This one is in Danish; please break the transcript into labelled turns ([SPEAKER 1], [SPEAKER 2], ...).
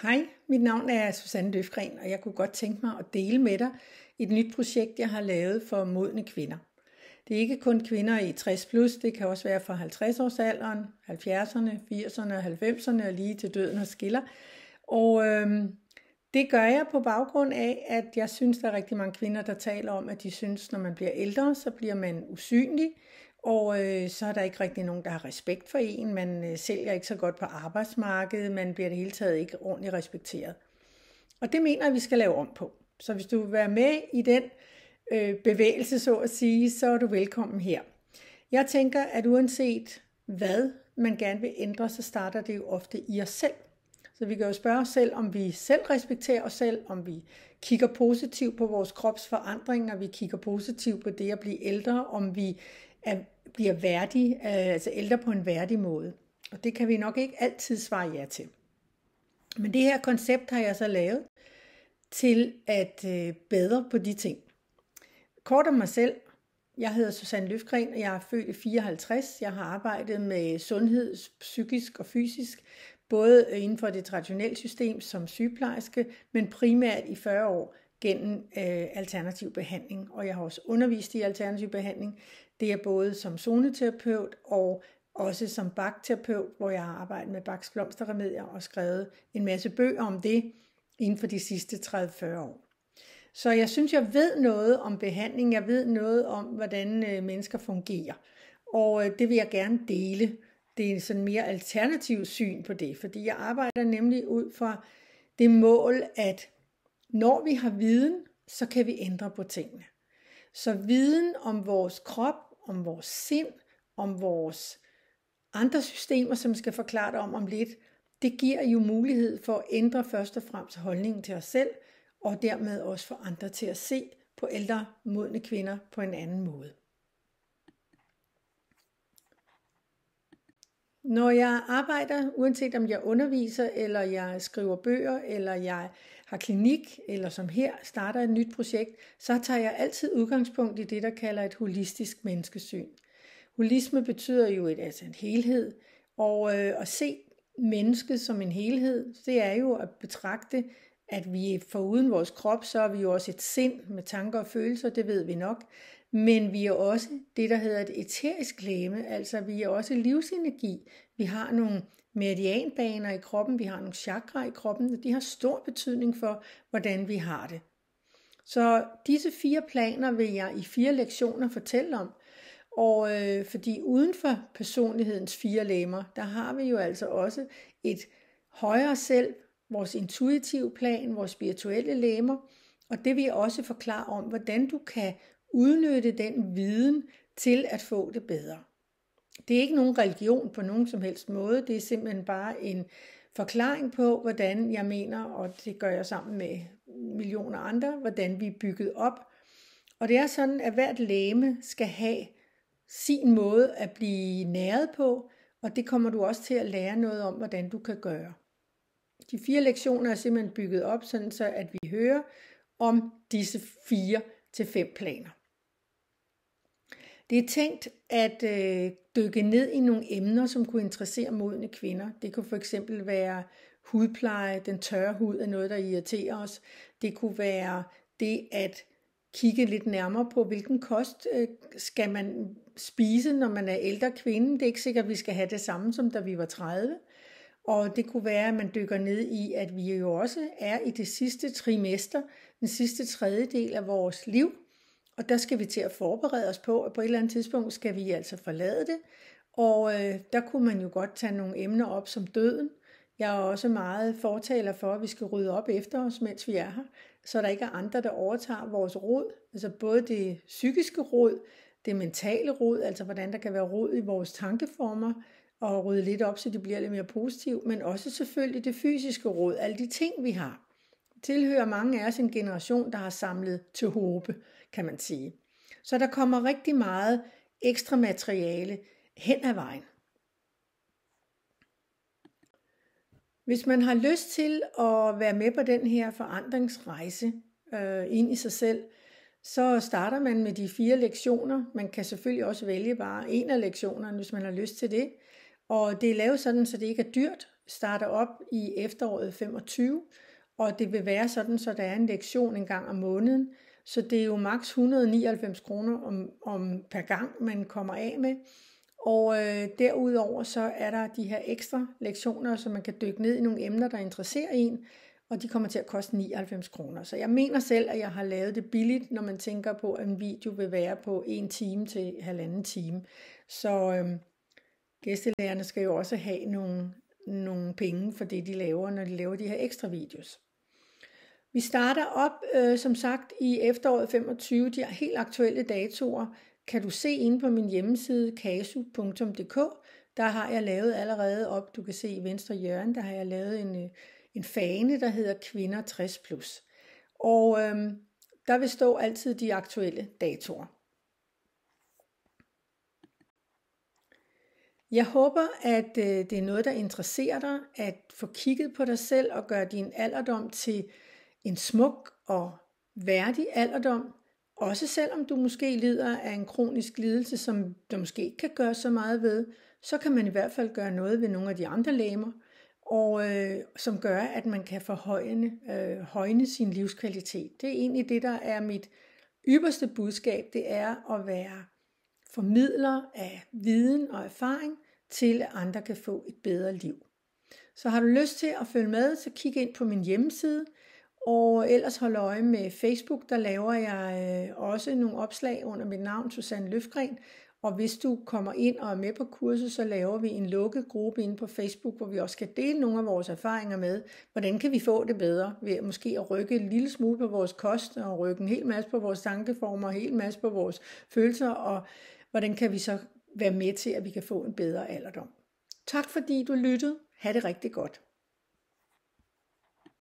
[SPEAKER 1] Hej, mit navn er Susanne Løfgren, og jeg kunne godt tænke mig at dele med dig et nyt projekt, jeg har lavet for modne kvinder. Det er ikke kun kvinder i 60+, det kan også være fra 50-årsalderen, 70'erne, 80'erne og 90'erne og lige til døden og skiller. Og det gør jeg på baggrund af, at jeg synes, der er rigtig mange kvinder, der taler om, at de synes, når man bliver ældre, så bliver man usynlig. Og så er der ikke rigtig nogen, der har respekt for en. Man sælger ikke så godt på arbejdsmarkedet. Man bliver det hele taget ikke ordentligt respekteret. Og det mener jeg, vi skal lave om på. Så hvis du vil være med i den bevægelse, så at sige, så er du velkommen her. Jeg tænker, at uanset hvad man gerne vil ændre, så starter det jo ofte i os selv. Så vi kan jo spørge os selv, om vi selv respekterer os selv, om vi kigger positivt på vores kropsforandringer, vi kigger positivt på det at blive ældre, om vi bliver værdige, altså ældre på en værdig måde. Og det kan vi nok ikke altid svare ja til. Men det her koncept har jeg så lavet til at bedre på de ting. Kort om mig selv. Jeg hedder Susanne Løfgren, og jeg er født i 54. Jeg har arbejdet med sundhed, psykisk og fysisk, både inden for det traditionelle system som sygeplejerske, men primært i 40 år gennem alternativ behandling. Og jeg har også undervist i alternativ behandling. Det er både som zoneterapeut og også som Bach-terapeut, hvor jeg har arbejdet med Bachs blomsterremedier og skrevet en masse bøger om det inden for de sidste 30-40 år. Så jeg synes, jeg ved noget om behandling. Jeg ved noget om, hvordan mennesker fungerer. Og det vil jeg gerne dele. Det er sådan mere alternativ syn på det, fordi jeg arbejder nemlig ud fra det mål, at når vi har viden, så kan vi ændre på tingene. Så viden om vores krop, om vores sind, om vores andre systemer, som skal forklare dig om lidt, det giver jo mulighed for at ændre først og fremmest holdningen til os selv, og dermed også for andre til at se på ældre modne kvinder på en anden måde. Når jeg arbejder, uanset om jeg underviser, eller jeg skriver bøger, eller jeg har klinik, eller som her starter et nyt projekt, så tager jeg altid udgangspunkt i det, der kalder et holistisk menneskesyn. Holisme betyder jo en helhed, og at se mennesket som en helhed, det er jo at betragte, at vi foruden vores krop, så er vi jo også et sind med tanker og følelser, det ved vi nok. Men vi er også det, der hedder et æterisk legeme, altså vi er også livsenergi. Vi har nogle meridianbaner i kroppen, vi har nogle chakra i kroppen, og de har stor betydning for, hvordan vi har det. Så disse 4 planer vil jeg i 4 lektioner fortælle om. Og fordi uden for personlighedens 4 lemmer, der har vi jo altså også et højere selv, vores intuitive plan, vores spirituelle lemmer, og det vil jeg også forklare om, hvordan du kan udnytte den viden til at få det bedre. Det er ikke nogen religion på nogen som helst måde, det er simpelthen bare en forklaring på, hvordan jeg mener, og det gør jeg sammen med millioner andre, hvordan vi er bygget op. Og det er sådan, at hvert legeme skal have sin måde at blive næret på, og det kommer du også til at lære noget om, hvordan du kan gøre. De 4 lektioner er simpelthen bygget op, sådan så at vi hører om disse 4 til 5 planer. Det er tænkt at dykke ned i nogle emner, som kunne interessere modne kvinder. Det kunne for eksempel være hudpleje, den tørre hud er noget, der irriterer os. Det kunne være det at kigge lidt nærmere på, hvilken kost skal man spise, når man er ældre kvinde. Det er ikke sikkert, at vi skal have det samme, som da vi var 30. Og det kunne være, at man dykker ned i, at vi jo også er i det sidste trimester, den sidste tredjedel af vores liv. Og der skal vi til at forberede os på, at på et eller andet tidspunkt skal vi altså forlade det. Og der kunne man jo godt tage nogle emner op som døden. Jeg er også meget fortaler for, at vi skal rydde op efter os, mens vi er her, så der ikke er andre, der overtager vores rod. Altså både det psykiske rod, det mentale rod, altså hvordan der kan være rod i vores tankeformer, og rydde lidt op, så de bliver lidt mere positive, men også selvfølgelig det fysiske råd, alle de ting, vi har. Tilhører mange af os en generation, der har samlet til håbe, kan man sige. Så der kommer rigtig meget ekstra materiale hen ad vejen. Hvis man har lyst til at være med på den her forandringsrejse ind i sig selv, så starter man med de 4 lektioner. Man kan selvfølgelig også vælge bare en af lektionerne, hvis man har lyst til det. Og det er lavet sådan, så det ikke er dyrt. starter op i efteråret 25, og det vil være sådan, så der er en lektion en gang om måneden. Så det er jo maks 199 kroner om per gang, man kommer af med. Og derudover så er der de her ekstra lektioner, så man kan dykke ned i nogle emner, der interesserer en, og de kommer til at koste 99 kroner. Så jeg mener selv, at jeg har lavet det billigt, når man tænker på, at en video vil være på 1 time til 1,5 time. Så gæstelærerne skal jo også have nogle penge for det, de laver, når de laver de her ekstra videos. Vi starter op, som sagt, i efteråret 25. De helt aktuelle datoer kan du se inde på min hjemmeside casu.dk. Der har jeg lavet allerede op, du kan se i venstre hjørne, der har jeg lavet en fane, der hedder Kvinder 60+. Og der vil stå altid de aktuelle datoer. Jeg håber, at det er noget, der interesserer dig, at få kigget på dig selv og gøre din alderdom til en smuk og værdig alderdom. Også selvom du måske lider af en kronisk lidelse, som du måske ikke kan gøre så meget ved, så kan man i hvert fald gøre noget ved nogle af de andre legemer, og som gør, at man kan højne sin livskvalitet. Det er egentlig det, der er mit ypperste budskab, det er at være formidler af viden og erfaring til, at andre kan få et bedre liv. Så har du lyst til at følge med, så kig ind på min hjemmeside, og ellers hold øje med Facebook, der laver jeg også nogle opslag under mit navn, Susanne Løfgren. Og hvis du kommer ind og er med på kurset, så laver vi en lukket gruppe inde på Facebook, hvor vi også kan dele nogle af vores erfaringer med. Hvordan kan vi få det bedre? Ved måske at rykke en lille smule på vores kost, og rykke en hel masse på vores tankeformer, og en hel masse på vores følelser, og hvordan kan vi så være med til, at vi kan få en bedre alderdom. Tak fordi du lyttede. Ha' det rigtig godt.